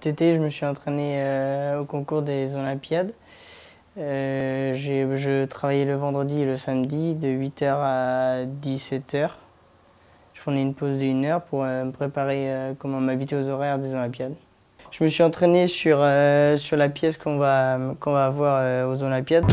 Cet été, je me suis entraîné au concours des Olympiades. Je travaillais le vendredi et le samedi de 8 h à 17 h. Je prenais une pause d'1 heure pour me préparer comment m'habituer aux horaires des Olympiades. Je me suis entraîné sur la pièce qu'on va avoir aux Olympiades.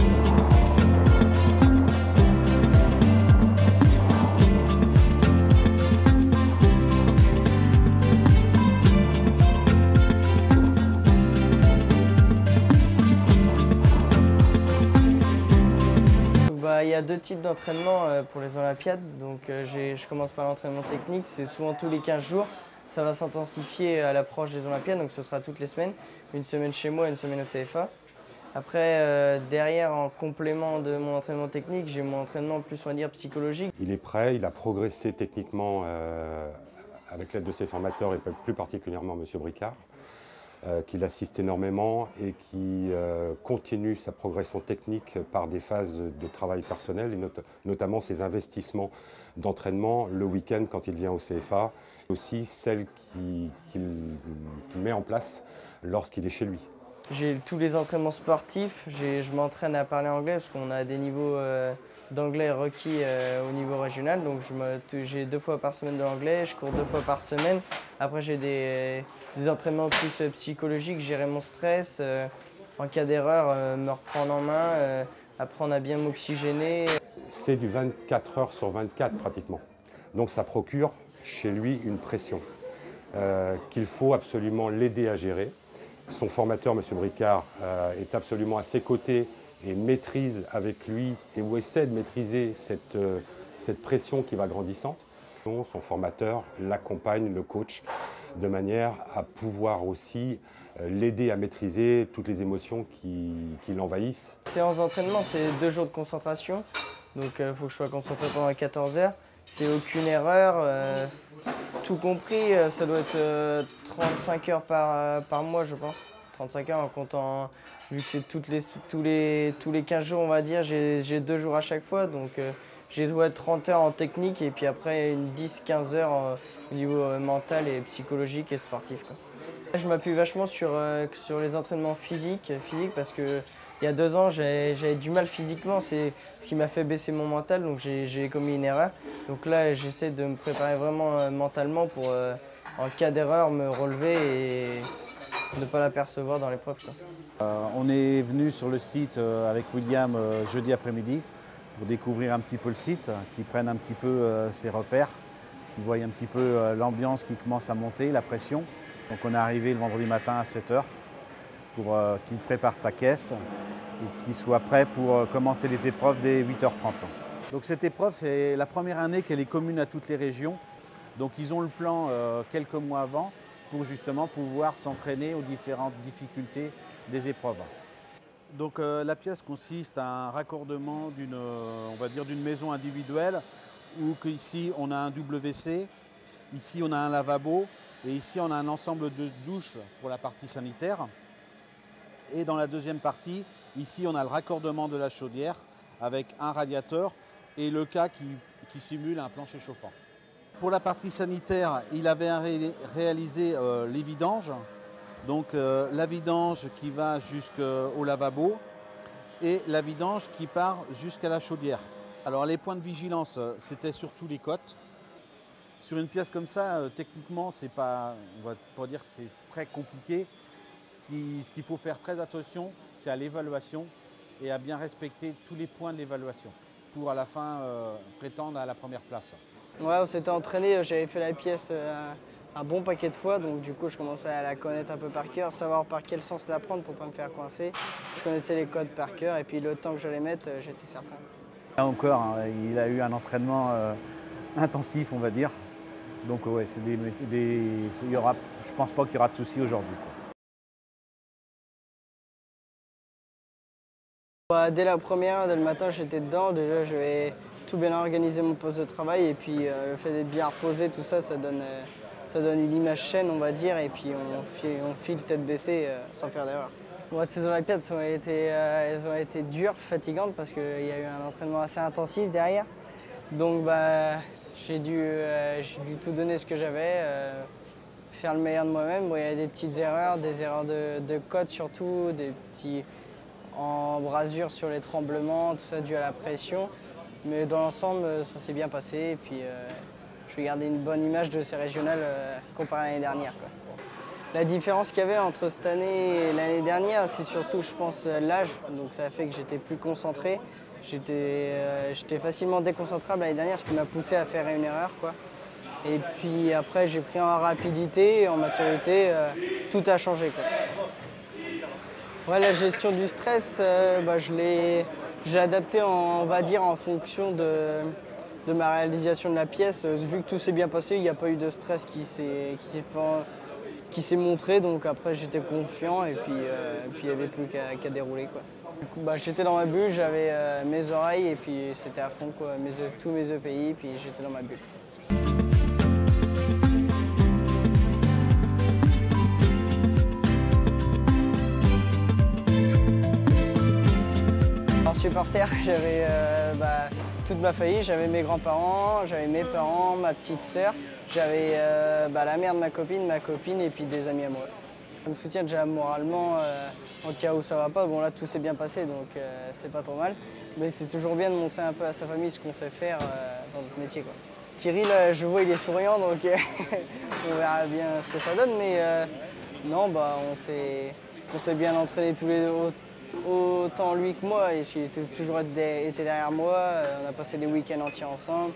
Il y a deux types d'entraînement pour les Olympiades. Donc, je commence par l'entraînement technique, c'est souvent tous les 15 jours. Ça va s'intensifier à l'approche des Olympiades, donc ce sera toutes les semaines. Une semaine chez moi, une semaine au CFA. Après, derrière, en complément de mon entraînement technique, j'ai mon entraînement plus, on va dire, psychologique. Il est prêt, il a progressé techniquement avec l'aide de ses formateurs et plus particulièrement M. Bricard, qui l'assiste énormément et qui continue sa progression technique par des phases de travail personnel et notamment ses investissements d'entraînement le week-end quand il vient au CFA, et aussi celles qu'il met en place lorsqu'il est chez lui. J'ai tous les entraînements sportifs, je m'entraîne à parler anglais parce qu'on a des niveaux d'anglais requis au niveau régional. Donc j'ai 2 fois par semaine de l'anglais, je cours 2 fois par semaine. Après j'ai des entraînements plus psychologiques, gérer mon stress, en cas d'erreur, me reprendre en main, apprendre à bien m'oxygéner. C'est du 24 heures sur 24 pratiquement. Donc ça procure chez lui une pression qu'il faut absolument l'aider à gérer. Son formateur, M. Bricard, est absolument à ses côtés et maîtrise avec lui ou essaie de maîtriser cette pression qui va grandissante. Son formateur l'accompagne, le coach, de manière à pouvoir aussi l'aider à maîtriser toutes les émotions qui l'envahissent. Séance d'entraînement, c'est 2 jours de concentration. Donc il faut que je sois concentré pendant 14 heures. C'est aucune erreur. Tout compris, ça doit être 35 heures par mois, je pense. 35 heures en comptant, vu que c'est tous les 15 jours, on va dire, j'ai 2 jours à chaque fois. Donc j'ai doit être 30 heures en technique et puis après une 10-15 heures au niveau mental et psychologique et sportif, quoi. Je m'appuie vachement sur les entraînements physiques parce que il y a 2 ans, j'avais du mal physiquement, c'est ce qui m'a fait baisser mon mental, donc j'ai commis une erreur. Donc là, j'essaie de me préparer vraiment mentalement pour, en cas d'erreur, me relever et ne pas l'apercevoir dans l'épreuve. On est venu sur le site avec William jeudi après-midi pour découvrir un petit peu le site, qu'ils prennent un petit peu ses repères, qu'ils voient un petit peu l'ambiance qui commence à monter, la pression. Donc on est arrivé le vendredi matin à 7 h pour qu'il prépare sa caisse et qu'il soit prêt pour commencer les épreuves dès 8 h 30. Donc cette épreuve, c'est la première année qu'elle est commune à toutes les régions. Donc ils ont le plan quelques mois avant pour justement pouvoir s'entraîner aux différentes difficultés des épreuves. Donc la pièce consiste à un raccordement d'une maison individuelle où ici on a un WC, ici on a un lavabo et ici on a un ensemble de douches pour la partie sanitaire. Et dans la deuxième partie, ici on a le raccordement de la chaudière avec un radiateur et le cas qui simule un plancher chauffant. Pour la partie sanitaire, il avait réalisé les vidanges. Donc la vidange qui va jusqu'au lavabo et la vidange qui part jusqu'à la chaudière. Alors les points de vigilance, c'était surtout les côtes. Sur une pièce comme ça, techniquement, c'est pas, on va pas dire c'est très compliqué. Ce qu'il faut faire très attention, c'est à l'évaluation et à bien respecter tous les points de l'évaluation pour à la fin prétendre à la première place. Ouais, on s'était entraîné, j'avais fait la pièce un bon paquet de fois, donc du coup je commençais à la connaître un peu par cœur, savoir par quel sens la prendre pour ne pas me faire coincer. Je connaissais les codes par cœur et puis le temps que j'allais mettre, j'étais certain. Là encore, hein, il a eu un entraînement intensif, on va dire. Donc ouais, je pense pas qu'il y aura de soucis aujourd'hui. Dès la première, dès le matin, j'étais dedans. Déjà, je vais tout bien organiser mon poste de travail et puis le fait d'être bien reposé, tout ça, ça donne une image saine, on va dire, et puis on file tête baissée sans faire d'erreur. Bon, ces Olympiades elles ont été dures, fatigantes parce qu'il y a eu un entraînement assez intensif derrière. Donc j'ai dû tout donner ce que j'avais. faire le meilleur de moi-même. Bon, il y a des petites erreurs, des erreurs de code surtout, des petits embrasures sur les tremblements, tout ça dû à la pression. Mais dans l'ensemble, ça s'est bien passé. Et puis, je vais garder une bonne image de ces régionales comparé à l'année dernière, quoi. La différence qu'il y avait entre cette année et l'année dernière, c'est surtout, je pense, l'âge. Donc ça a fait que j'étais plus concentré. J'étais facilement déconcentrable l'année dernière, ce qui m'a poussé à faire une erreur, quoi. Et puis après, j'ai pris en rapidité et en maturité, tout a changé, quoi. Ouais, la gestion du stress, j'ai adapté, on va dire, en fonction de ma réalisation de la pièce. Vu que tout s'est bien passé, il n'y a pas eu de stress qui s'est montré, donc après j'étais confiant et puis il n'y avait plus qu'à dérouler, quoi. Du coup, j'étais dans ma bulle, j'avais mes oreilles et puis c'était à fond, quoi, tous mes EPI, puis j'étais dans ma bulle. En supporter, j'avais toute ma famille, j'avais mes grands-parents, j'avais mes parents, ma petite sœur. J'avais la mère de ma copine et puis des amis à moi. Ça me soutient déjà moralement en cas où ça va pas. Bon là tout s'est bien passé donc c'est pas trop mal. Mais c'est toujours bien de montrer un peu à sa famille ce qu'on sait faire dans notre métier, quoi. Thierry là je vois il est souriant donc on verra bien ce que ça donne. Mais non on s'est bien entraînés tous les deux, autant lui que moi. Et il a toujours été derrière moi. On a passé des week-ends entiers ensemble.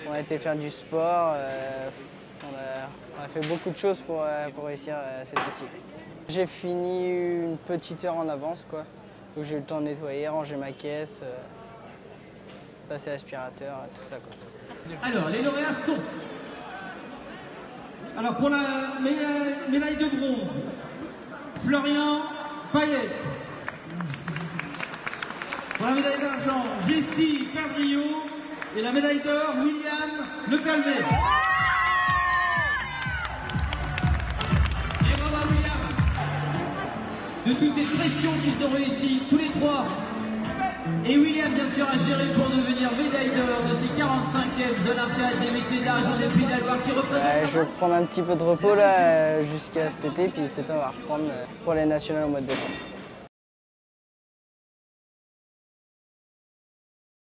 On a été faire du sport, on a fait beaucoup de choses pour réussir cette fois-ci. J'ai fini une petite heure en avance, quoi. Donc j'ai eu le temps de nettoyer, ranger ma caisse, passer l'aspirateur, tout ça, quoi. Alors, les lauréats sont... Alors, pour la médaille de bronze, Florian Payet. Pour la médaille d'argent, Jessie Perdriau. Et la médaille d'or, William Le Calvet. Et bravo William. De toutes ces pressions qu'ils ont réussi, tous les trois. Et William, bien sûr, a géré pour devenir médaille d'or de ces 45e Olympiades des métiers d'art des Pays de la Loire qui représentent... Je vais prendre un petit peu de repos là jusqu'à cet été, puis c'est temps, on va reprendre pour les nationales au mois de décembre.